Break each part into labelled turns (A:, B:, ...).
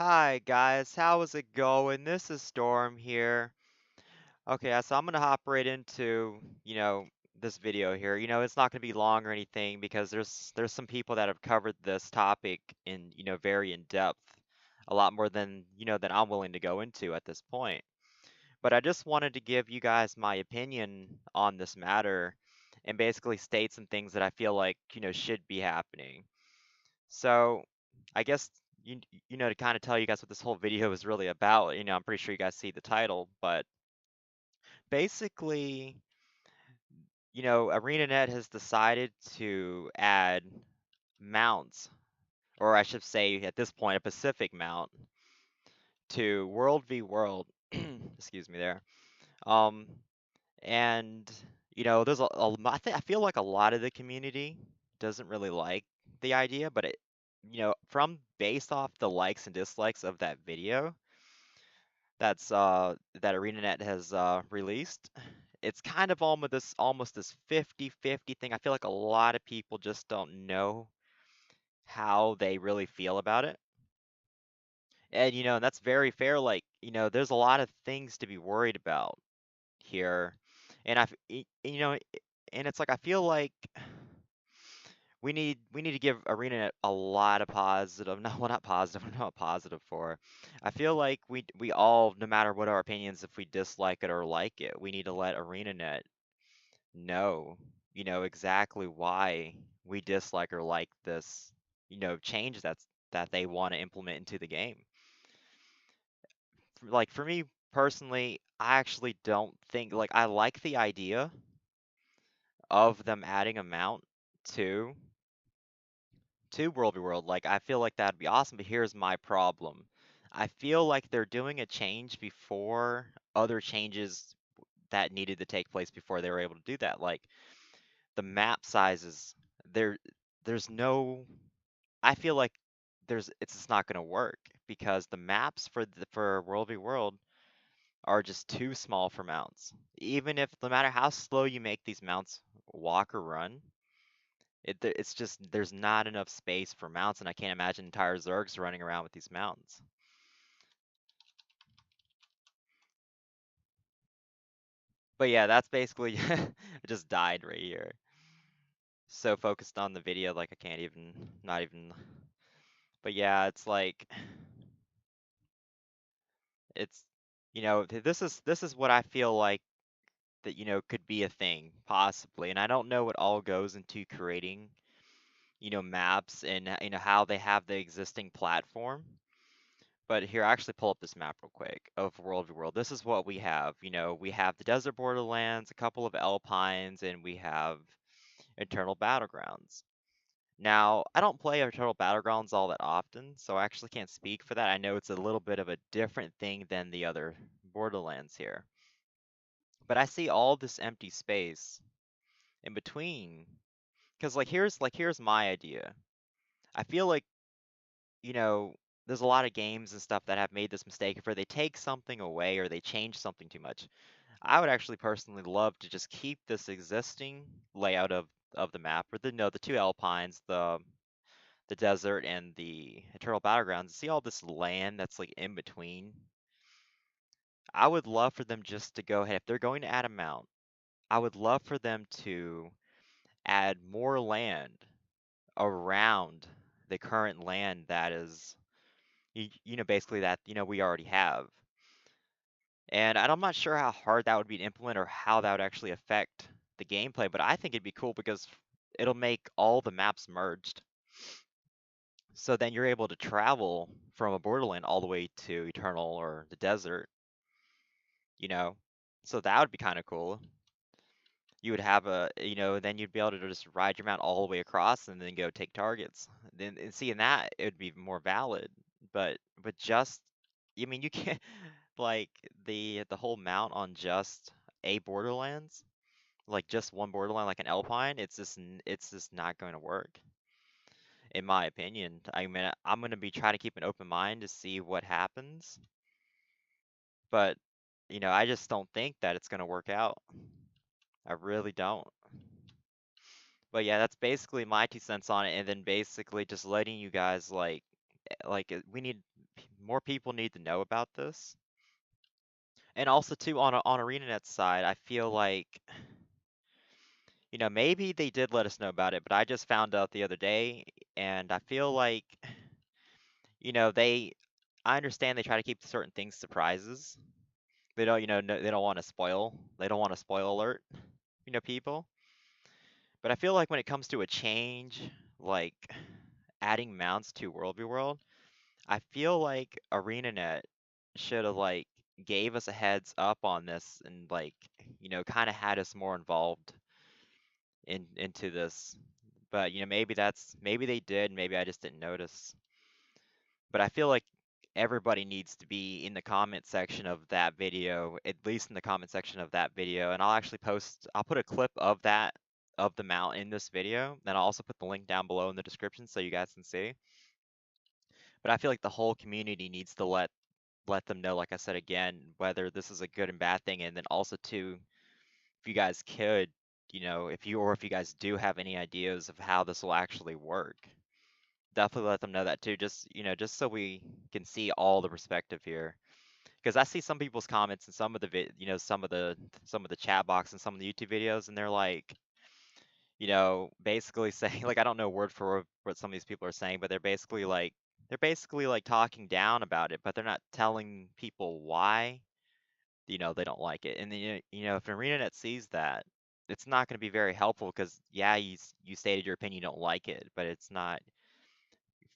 A: Hi guys, how is it going? This is Storm here. Okay, so I'm gonna hop right into, this video here. It's not gonna be long or anything because there's some people that have covered this topic in, very in depth, a lot more than, than I'm willing to go into at this point. But I just wanted to give you guys my opinion on this matter and basically state some things that I feel like, should be happening. So, I guess to kind of tell you guys what this whole video is really about, I'm pretty sure you guys see the title, but basically, ArenaNet has decided to add mounts, or I should say at this point, a Pacific mount to World v World. Excuse me there. Um, and there's I feel like a lot of the community doesn't really like the idea, but from based off the likes and dislikes of that video that ArenaNet has released, it's kind of almost this 50-50 thing. I feel like a lot of people just don't know how they really feel about it. And and that's very fair. Like, there's a lot of things to be worried about here. And and it's like I feel like we need to give Arena a lot of positive. No, well, not positive. I not positive for. I feel like we all, no matter what our opinions, if we dislike it or like it, we need to let ArenaNet know, exactly why we dislike or like this, change that they want to implement into the game. Like for me personally, I actually don't think like I like the idea of them adding a mount to World v World. Like, I feel like that'd be awesome, but here's my problem. I feel like they're doing a change before other changes that needed to take place before they were able to do that. Like, the map sizes, there, there's no, I feel like it's just not going to work because the maps for World v World are just too small for mounts. Even if, no matter how slow you make these mounts walk or run, it's just there's not enough space for mounts, and I can't imagine entire Zergs running around with these mounts. But yeah, that's basically it just died right here. So focused on the video, like I can't even, not even. But yeah, it's like it's this is what I feel like that could be a thing possibly, and I don't know what all goes into creating maps and how they have the existing platform. But here, actually pull up this map real quick of World v World. This is what we have. We have the Desert Borderlands, a couple of Alpines, and we have Eternal Battlegrounds. Now, I don't play Eternal Battlegrounds all that often, so I actually can't speak for that. I know it's a little bit of a different thing than the other Borderlands here. But I see all this empty space in between. Because here's my idea. I feel like you know, there's a lot of games and stuff that have made this mistake where they take something away or they change something too much. I would actually personally love to just keep this existing layout of the map, or the two alpines, the desert and the eternal battlegrounds. See all this land that's like in between. I would love for them just to go ahead if they're going to add a mount. I would love for them to add more land around the current land that is basically that, we already have. And I'm not sure how hard that would be to implement or how that would actually affect the gameplay, but I think it'd be cool because it'll make all the maps merged. So then you're able to travel from a borderland all the way to Eternal or the desert, you know? So that would be kind of cool. You would have then you'd be able to just ride your mount all the way across and then go take targets. Then and seeing that, it would be more valid. But just, I mean, you can't like the whole mount on just a Borderlands, like just one Borderland, like an Alpine. It's just not going to work, in my opinion. I mean, I'm gonna be trying to keep an open mind to see what happens, but I just don't think that it's gonna work out. I really don't. But yeah, that's basically my 2 cents on it, and then basically just letting you guys we need more people need to know about this. And also too on ArenaNet's side, I feel like maybe they did let us know about it, but I just found out the other day, and I feel like they I understand they try to keep certain things surprises. They don't, no, they don't want to spoil. They don't want to spoil alert, people. But I feel like when it comes to a change, like adding mounts to World v World, I feel like ArenaNet should have like gave us a heads up on this and like, kind of had us more involved into this. But maybe they did, maybe I just didn't notice. But I feel like everybody needs to be in the comment section of that video, at least in the comment section of that video. And I'll put a clip of the mount in this video. Then I'll also put the link down below in the description so you guys can see. But I feel like the whole community needs to let them know, like I said again, whether this is a good and bad thing. And then also too, if you guys could, if you guys do have any ideas of how this will actually work, definitely let them know that too. Just so we can see all the perspective here. Because I see some people's comments and some of the some of the chat box and some of the YouTube videos, and they're like, basically saying like I don't know word for word what some of these people are saying, but they're basically like talking down about it, but they're not telling people why they don't like it. And then if ArenaNet sees that, it's not going to be very helpful because yeah, you stated your opinion, you don't like it, but it's not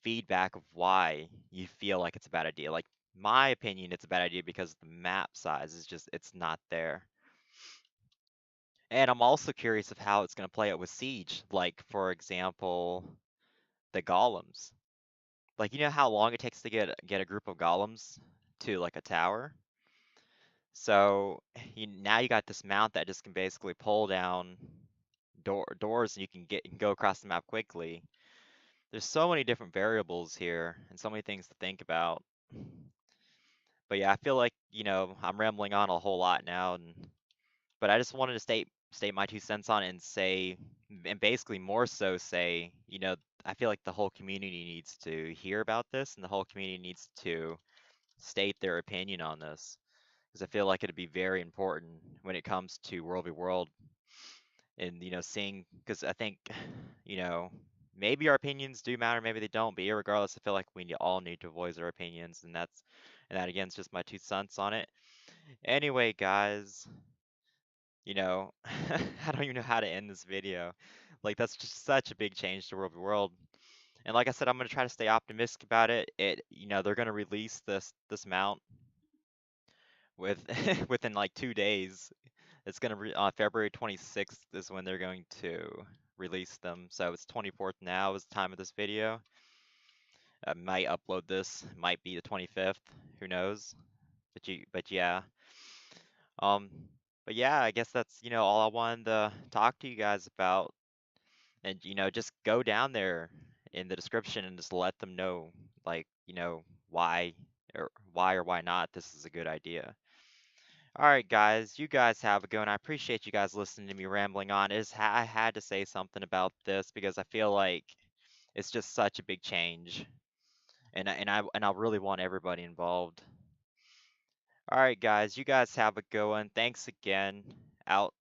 A: feedback of why you feel like it's a bad idea. Like my opinion, it's a bad idea because the map size is just it's not there. And I'm also curious of how it's going to play out with Siege. Like for example, the golems. Like how long it takes to get a group of golems to like a tower. So now you got this mount that just can basically pull down doors and you can go across the map quickly. There's so many different variables here and so many things to think about. But yeah, I feel like, I'm rambling on a whole lot now, but I just wanted to state my 2 cents on it and say, and basically more so say, I feel like the whole community needs to hear about this and the whole community needs to state their opinion on this because I feel like it'd be very important when it comes to World v World and seeing because I think you know maybe our opinions do matter, maybe they don't, but regardless, I feel like we all need to voice our opinions, and that again is just my 2 cents on it. Anyway, guys, I don't even know how to end this video. Like that's just such a big change to World v World. And like I said, I'm gonna try to stay optimistic about it. They're gonna release this mount with within like 2 days. It's gonna February 26th is when they're going to release them. So it's 24th now is the time of this video. I might upload this. It might be the 25th. Who knows? But yeah. Um. But yeah, I guess that's all I wanted to talk to you guys about. And just go down there in the description and just let them know, like why or why not this is a good idea. All right, guys, you guys have a good one. I appreciate you guys listening to me rambling on. I had to say something about this because I feel like it's just such a big change, and I really want everybody involved. All right, guys, you guys have a good one. Thanks again. Out.